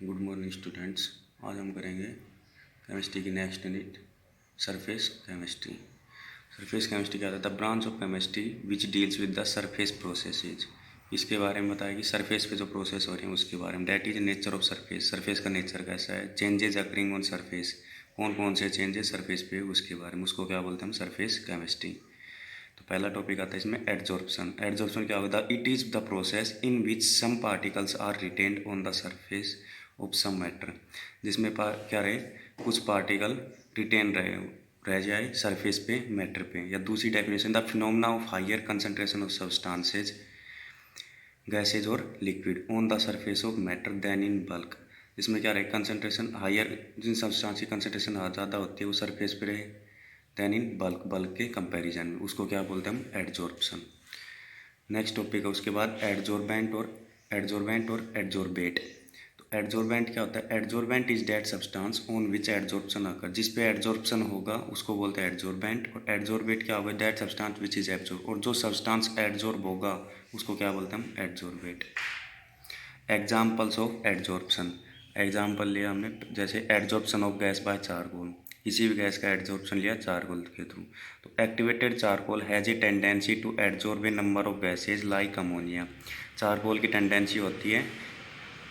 Good morning students. आज हम करेंगे केमिस्ट्री की next unit surface chemistry. Surface chemistry क्या होता है? The branch of chemistry which deals with the surface processes. इसके बारे में बताया कि सरफेस पे जो प्रोसेस हो रहे हैं उसके बारे में। That is nature of surface, surface का नेचर कैसा है, चेंजेस अकरिंग ऑन सरफेस, कौन कौन से चेंजेस सरफेस पे उसके बारे में, उसको क्या बोलते हैं हम? Surface chemistry. तो पहला टॉपिक आता है इसमें एडजॉर्प्शन। एडजॉर्प्शन क्या होता है? It is the process in which some particles are retained on the surface of some matter. जिसमें क्या रहे, कुछ पार्टिकल रिटेन रह जाए सरफेस पे मैटर पे। या दूसरी definition, the phenomena of higher concentration of substances gases और liquid on the surface of matter than in bulk. जिसमें क्या रहे, कंसंट्रेशन हायर, जिन सब्सटेंस की कंसंट्रेशन ज़्यादा होती है वो सरफेस पे रहे देन इन बल्क, बल्क के कंपैरिजन में, उसको क्या बोलते हैं हम? एडजॉर्प्शन। नेक्स्ट टॉपिक है उसके बाद एडजॉर्बेंट और एडजॉर्बेट। तो एडजॉर्बेंट क्या होता है? Adsorbent is that substance on which adsorption occur. जिस पे एडजॉर्प्शन होगा उसको बोलते हैं एडजॉर्बेंट। और एडजॉर्बेट क्या होगा? That substance which is absorb, और जो सब्सटेंस एडजॉर्ब होगा उसको क्या बोलते हैं हम? Adsorbate. Examples of adsorption, example लिया हमने, जैसे adsorption of gas by charcoal, किसी भी गैस का एडजॉर्प्शन लिया चारकोल के थ्रू। तो activated charcoal has a tendency to adsorb a number of gases like ammonia. Charcoal की टेंडेंसी होती है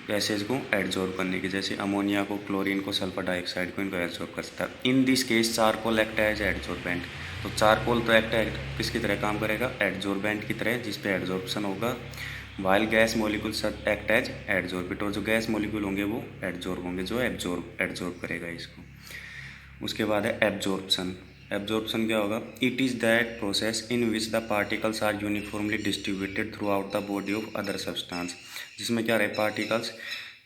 गैसेज को एडजॉर्ब करने की, जैसे अमोनिया को, क्लोरीन को, सल्फर डाइऑक्साइड को, इनको एडजॉर्ब कर सकता है। In this case charcoal act as adsorbent. तो चारकोल तो एक्ट किसकी तरह काम करेगा? एडजॉर्बेंट की तरह, जिस पे एडजॉर्प्शन होगा। While gas molecules act as adsorbate, और जो गैस मोलिकुल होंगे वो एडजॉर्ब होंगे, जो एडजॉर्ब करेगा इसको। उसके बाद है एब्जॉर्प्शन। एब्जॉर्प्शन क्या होगा? It is that process in which the particles are uniformly distributed throughout the body of other substance. जिसमें क्या रहे, पार्टिकल्स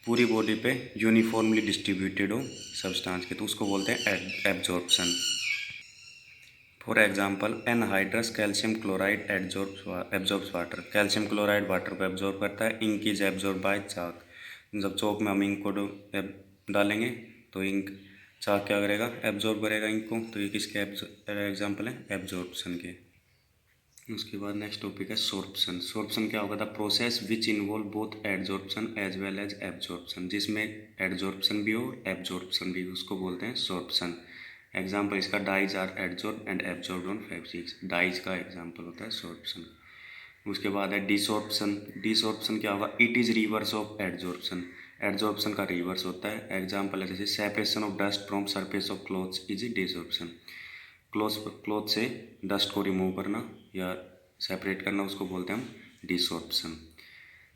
पूरी बॉडी पे यूनिफॉर्मली डिस्ट्रीब्यूटेड हो सब्सटेंस के, तो उसको बोलते हैं absorption. For example anhydrous calcium chloride absorbs water. Calcium chloride water को एब्जॉर्ब करता है। इंक इज एब्जॉर्ब बाय चाक। जब चौक में हम इंक को डालेंगे तो इंक, चाक क्या करेगा? एब्जॉर्ब करेगा इंक को। तो ये किसके एग्जाम्पल है? एब्जॉर्प्शन के। उसके बाद नेक्स्ट टॉपिक है सोर्प्शन। सोर्प्शन क्या होगा? The process which involve both adsorption as well as absorption. जिसमें एडजॉर्प्शन भी हो एब्जॉर्प्शन भी हो, उसको बोलते हैं सोर्प्शन। एग्जाम्पल इसका, dyes are adsorb and absorb on fabrics. Dyes का एग्जाम्पल होता है सोर्प्शन। उसके बाद है डिसॉर्प्शन। डिसॉर्प्शन क्या होगा? It is reverse of adsorption. Adsorption का रिवर्स होता है। एग्जाम्पल है जैसे separation of dust from surface of clothes is desorption. Cloth से डस्ट को रिमूव करना या सेपरेट करना, उसको बोलते हैं हम डिसॉर्प्शन।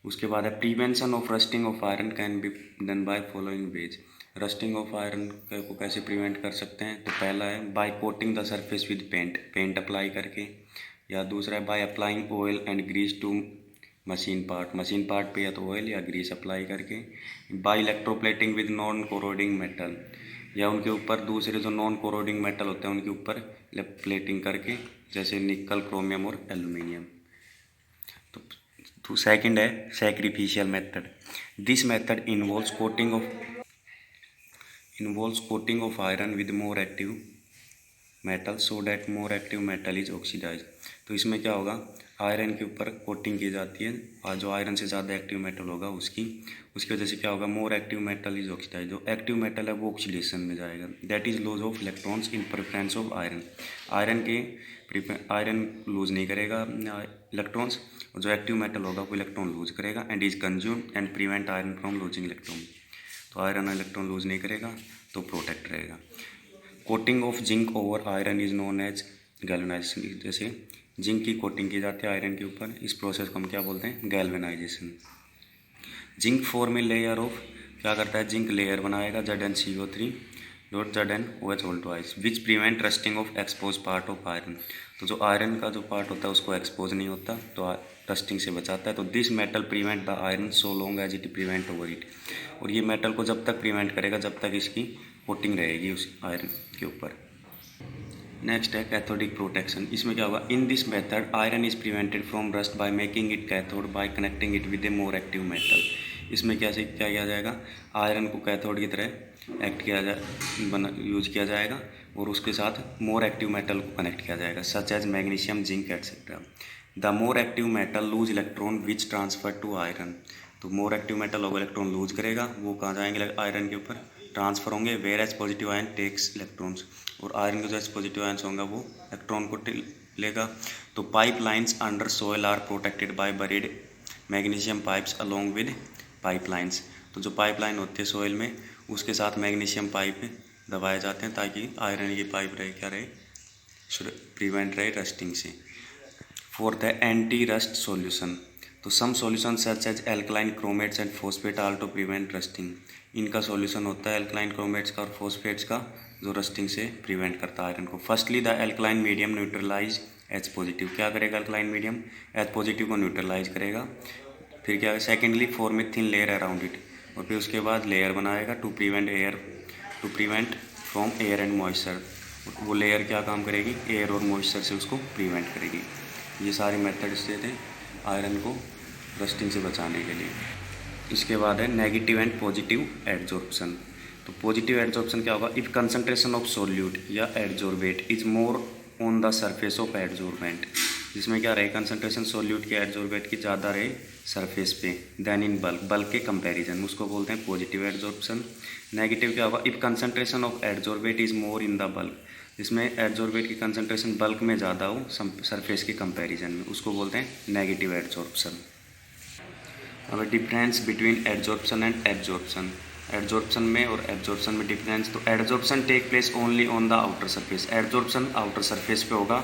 उसके बाद है prevention of rusting of iron can be done by following ways. Rusting of iron को कैसे प्रिवेंट कर सकते हैं? तो पहला है by coating the surface with paint, paint apply करके। या दूसरा है by applying oil and grease to machine part, machine part पे या तो ऑयल या ग्रीस अप्लाई करके। By electroplating with non corroding metal, या उनके ऊपर दूसरे जो नॉन कोरोडिंग मेटल होते हैं उनके ऊपर प्लेटिंग करके, जैसे निकल, क्रोमियम और एल्यूमिनियम। तो सेकंड है sacrificial method. This method involves coating of iron with more active metal so that more active metal is oxidise. तो इसमें क्या होगा? आयरन के ऊपर कोटिंग की जाती है, और जो आयरन से ज़्यादा एक्टिव मेटल होगा उसकी वजह से क्या होगा? More active metal is oxidise. जो एक्टिव मेटल है वो ऑक्सीडेशन में जाएगा। That is loss of electrons in preference of iron. Iron lose नहीं करेगा इलेक्ट्रॉन्स, और जो एक्टिव मेटल होगा वो इलेक्ट्रॉन लूज करेगा। And is consume and prevent iron from losing electron. तो आयरन इलेक्ट्रॉन लूज नहीं करेगा तो प्रोटेक्ट रहेगा। Coating of zinc over iron is known as galvanisation. जैसे जिंक की कोटिंग की जाती है आयरन के ऊपर, इस प्रोसेस को हम क्या बोलते हैं? Galvanisation. Zinc form a layer of, क्या करता है? जिंक लेयर बनाएगा ZnCO3 dot ZnOH whole twice which prevent rusting of expose part of iron. तो जो आयरन का जो पार्ट होता है उसको एक्सपोज नहीं होता, तो रस्टिंग से बचाता है। तो this metal prevent the iron so long as it prevent over it. और ये मेटल को जब तक प्रिवेंट करेगा जब तक इसकी कोटिंग रहेगी उस आयरन के ऊपर। नेक्स्ट है कैथोडिक प्रोटेक्शन। इसमें क्या होगा? In this method iron is prevented from rust by making it cathode bye connecting it with A more active metal. इसमें क्या किया जाएगा? आयरन को कैथोड की तरह यूज किया जाएगा, और उसके साथ मोर एक्टिव मेटल को कनेक्ट किया जाएगा, such as magnesium, zinc etcetera. The more active metal lose electron which transfer to iron. तो मोर एक्टिव मेटल होगा, इलेक्ट्रॉन लूज करेगा, वो कहाँ जाएंगे आयरन के ऊपर ट्रांसफर होंगे, whereas positive ion takes electrons, और आयरन के जो एच पॉजिटिव आयन्स होंगे वो इलेक्ट्रॉन को लेगा। तो pipe lines under soil are protected by buried magnesium pipes along with pipe lines. तो जो पाइप लाइन होती है सोयल में, उसके साथ मैग्नीशियम पाइप दबाए जाते हैं ताकि आयरन की पाइप रहे क्या रहे, प्रिवेंट रहे रस्टिंग से। फोर्थ है एंटी रस्ट सॉल्यूशन। तो some solution such as alkaline chromates and phosphate are to prevent rusting. इनका सॉल्यूशन होता है एल्कलाइन क्रोमेट्स का और फॉस्फेट्स का, जो रस्टिंग से प्रिवेंट करता है आयरन को। Firstly the alkaline medium neutralize H positive. क्या करेगा एल्कलाइन मीडियम, एच पॉजिटिव को न्यूट्रलाइज करेगा। फिर क्या है, secondly form a thin layer around it, और फिर उसके बाद लेयर बनाएगा to prevent from air and moisture. वो लेयर क्या काम करेगी, एयर और मॉइस्चर से उसको प्रिवेंट करेगी। ये सारे मेथड्स देते हैं आयरन को रस्टिंग से बचाने के लिए। इसके बाद है नेगेटिव एंड पॉजिटिव एडजॉर्प्शन। तो पॉजिटिव एडजॉर्प्शन क्या होगा, इफ कंसंट्रेशन ऑफ सोल्यूट या adsorbate is more on the surface of adsorbent, जिसमें क्या रहे कंसंट्रेशन सोल्यूट के एडजॉर्बेट की ज़्यादा रहे सरफेस पे देन इन बल्क के कंपैरिजन, उसको बोलते हैं पॉजिटिव एडजॉर्प्शन। नेगेटिव क्या होगा, if concentration of adsorbate is more in the bulk, जिसमें एडजॉर्बेट की कंसंट्रेशन बल्क में ज़्यादा हो सरफेस के कंपैरिजन में, उसको बोलते हैं नेगेटिव एडजॉर्प्शन। अब difference between adsorption and absorption. Adsorption में और एब्जॉर्प्शन में डिफरेंस, तो adsorption take place only on the outer surface. Adsorption outer surface पे होगा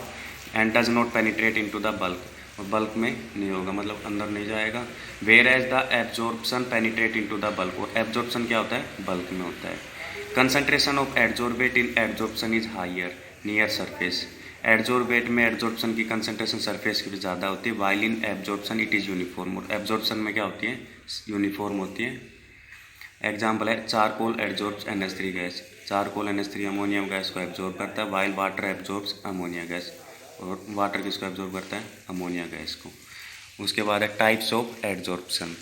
and does not penetrate into the bulk, और बल्क में नहीं होगा, मतलब अंदर नहीं जाएगा। Whereas the absorption penetrate into the bulk, और एब्जॉर्प्शन क्या होता है, बल्क में होता है। Concentration of adsorbate in absorption is higher near surface. Adsorbate में एडजॉर्प्शन की कंसंट्रेशन सरफेस की ज़्यादा होती है, while in absorption it is uniform, और एब्जॉर्प्शन में क्या होती है, यूनिफॉर्म होती है। एग्जाम्पल है charcoal absorbs NH3 gas. Charcoal NH3 ammonium gas को एब्जॉर्ब करता है, while water absorbs ammonia gas, और वाटर किसको एब्जॉर्ब करता है, अमोनिया गैस को। उसके बाद है टाइप्स ऑफ एड्जॉर्प्शन।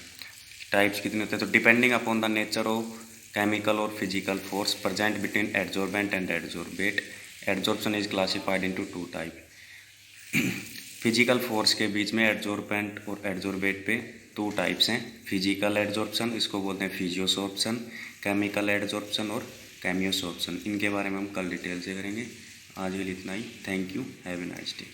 टाइप्स कितने होते हैं, तो depending upon the nature of chemical और physical force present between adsorbent and adsorbate, adsorption is classified into 2 type. Physical force के बीच में एड्जॉर्बेंट और एड्जॉर्बेट पे 2 टाइप्स हैं। फिजिकल एड्जॉर्प्शन, इसको बोलते हैं फिजियोसॉर्प्शन, केमिकल एड्जॉर्प्शन और केमियोसॉर्प्शन। इनके बारे में हम कल डिटेल से करेंगे। आज के लिए इतना ही। Thank you, have a nice day.